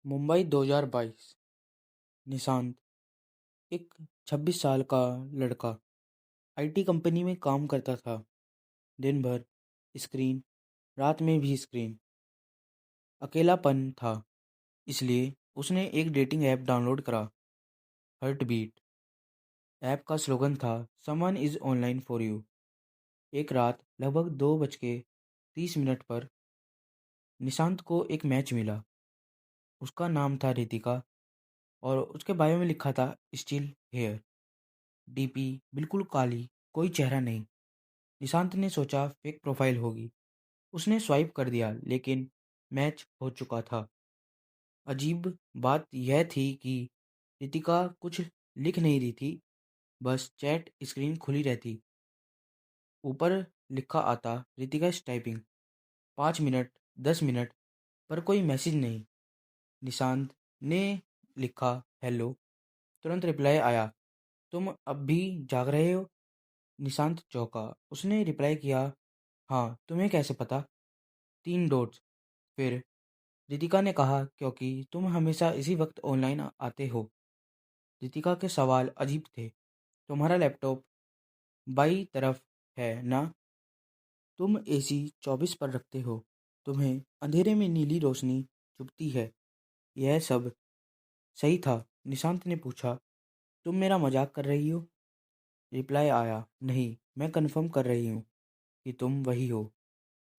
मुंबई 2022। निशांत, एक 26 साल का लड़का, आईटी कंपनी में काम करता था। दिन भर स्क्रीन, रात में भी स्क्रीन। अकेलापन था, इसलिए उसने एक डेटिंग ऐप डाउनलोड करा, हर्ट बीट। ऐप का स्लोगन था, someone is online for you. एक रात लगभग 2:30 पर निशांत को एक मैच मिला। उसका नाम था रितिका और उसके बायो में लिखा था, स्टिल हेयर। डीपी बिल्कुल काली, कोई चेहरा नहीं। निशांत ने सोचा फेक प्रोफाइल होगी। उसने स्वाइप कर दिया, लेकिन मैच हो चुका था। अजीब बात यह थी कि रितिका कुछ लिख नहीं रही थी, बस चैट स्क्रीन खुली रहती। ऊपर लिखा आता, Ritika is typing. 5 minute, 10 minute, पर कोई मैसेज नहीं। निशांत ने लिखा, हेलो। तुरंत रिप्लाई आया, तुम अब भी जाग रहे हो? निशांत चौंका। उसने रिप्लाई किया, हाँ, तुम्हें कैसे पता? 3 डॉट्स। फिर रितिका ने कहा, क्योंकि तुम हमेशा इसी वक्त ऑनलाइन आते हो। रितिका के सवाल अजीब थे। तुम्हारा लैपटॉप बाई तरफ है ना? तुम एसी 24 पर रखते हो। तुम्हें अंधेरे में नीली रोशनी चुभती है। यह सब सही था? निशांत ने पूछा। तुम मेरा मजाक कर रही हो? रिप्लाई आया, नहीं, मैं कंफर्म कर रही हूँ कि तुम वही हो।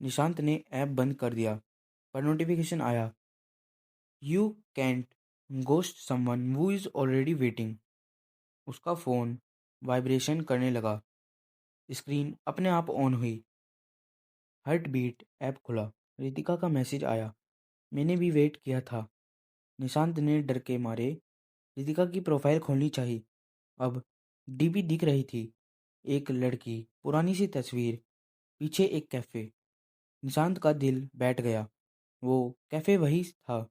निशांत ने ऐप बंद कर दिया, पर नोटिफिकेशन आया, you can't ghost someone who is already waiting. उसका फ़ोन वाइब्रेशन करने लगा। स्क्रीन अपने आप ऑन हुई। हार्ट बीट ऐप खुला। रितिका का मैसेज आया, मैंने भी वेट किया था। निशांत ने डर के मारे रितिका की प्रोफाइल खोलनी चाहिए। अब डीपी दिख रही थी, एक लड़की, पुरानी सी तस्वीर, पीछे एक कैफ़े। निशांत का दिल बैठ गया। वो कैफ़े वही था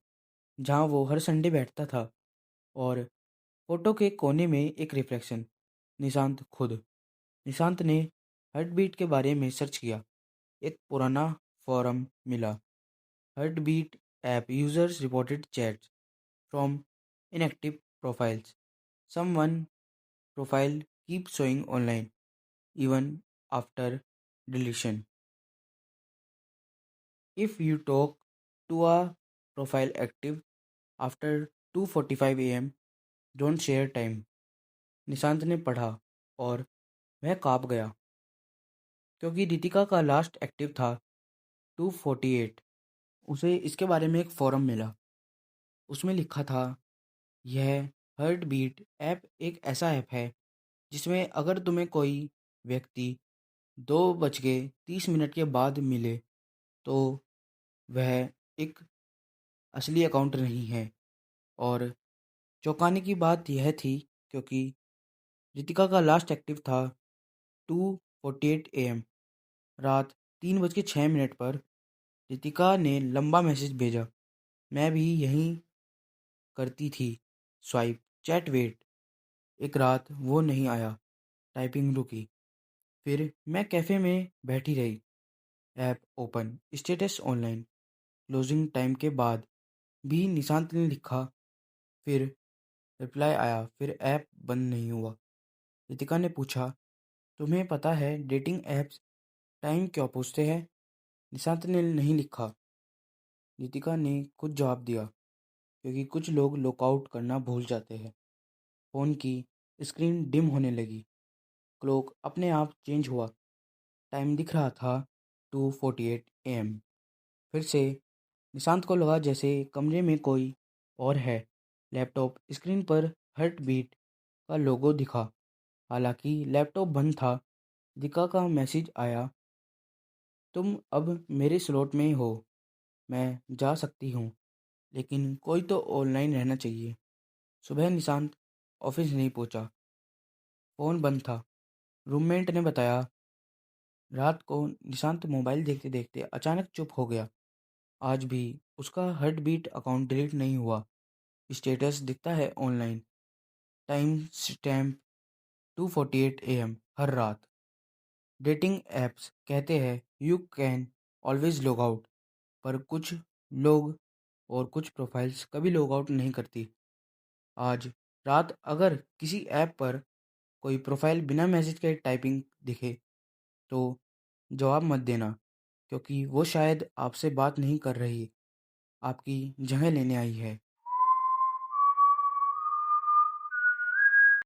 जहाँ वो हर संडे बैठता था, और फोटो के कोने में एक रिफ्लेक्शन, निशांत खुद। निशांत ने हार्ट बीट के बारे में सर्च किया। एक पुराना फोरम मिला। Heart beat app users reported chats from inactive profiles. Someone profile keep showing online even after deletion. If you talk to a profile active after 2:45 AM, don't share time. Nishant ने पढ़ा और वह काँप गया, क्योंकि रितिका का लास्ट एक्टिव था 2:48। उसे इसके बारे में एक फोरम मिला। उसमें लिखा था, यह हार्ट बीट ऐप एक ऐसा ऐप है जिसमें अगर तुम्हें कोई व्यक्ति 2:30 के बाद मिले तो वह एक असली अकाउंट नहीं है। और चौंकाने की बात यह थी, क्योंकि रितिका का लास्ट एक्टिव था 2:48 AM। रात 3:06 पर रितिका ने लंबा मैसेज भेजा, मैं भी यहीं करती थी स्वाइप, चैट वेट। एक रात वो नहीं आया, टाइपिंग रुकी। फिर मैं कैफ़े में बैठी रही, app open, status online. Closing time के बाद भी निशांत ने लिखा। फिर रिप्लाई आया, फिर ऐप बंद नहीं हुआ। रितिका ने पूछा, तुम्हें पता है डेटिंग ऐप्स टाइम क्यों पूछते हैं? निशांत ने नहीं लिखा। रितिका ने खुद जवाब दिया, क्योंकि कुछ लोग लॉकआउट करना भूल जाते हैं। फ़ोन की स्क्रीन डिम होने लगी। क्लॉक अपने आप चेंज हुआ। टाइम दिख रहा था 2:48 AM। फिर से निशांत को लगा जैसे कमरे में कोई और है। लैपटॉप स्क्रीन पर हार्ट बीट का लोगो दिखा। हालांकि लैपटॉप बंद था। दिका का मैसेज आया, तुम अब मेरे स्लॉट में हो, मैं जा सकती हूँ, लेकिन कोई तो ऑनलाइन रहना चाहिए। सुबह निशांत ऑफिस नहीं पहुँचा। फ़ोन बंद था। रूममेट ने बताया, रात को निशांत मोबाइल देखते देखते अचानक चुप हो गया। आज भी उसका हार्ट बीट अकाउंट डिलीट नहीं हुआ। स्टेटस दिखता है ऑनलाइन, टाइम स्टैम्प 2:48 AM हर रात। डेटिंग ऐप्स कहते हैं you can always log out, पर कुछ लोग और कुछ प्रोफाइल्स कभी लॉग आउट नहीं करती। आज रात अगर किसी ऐप पर कोई प्रोफाइल बिना मैसेज के टाइपिंग दिखे तो जवाब मत देना, क्योंकि वो शायद आपसे बात नहीं कर रही, आपकी जगह लेने आई है।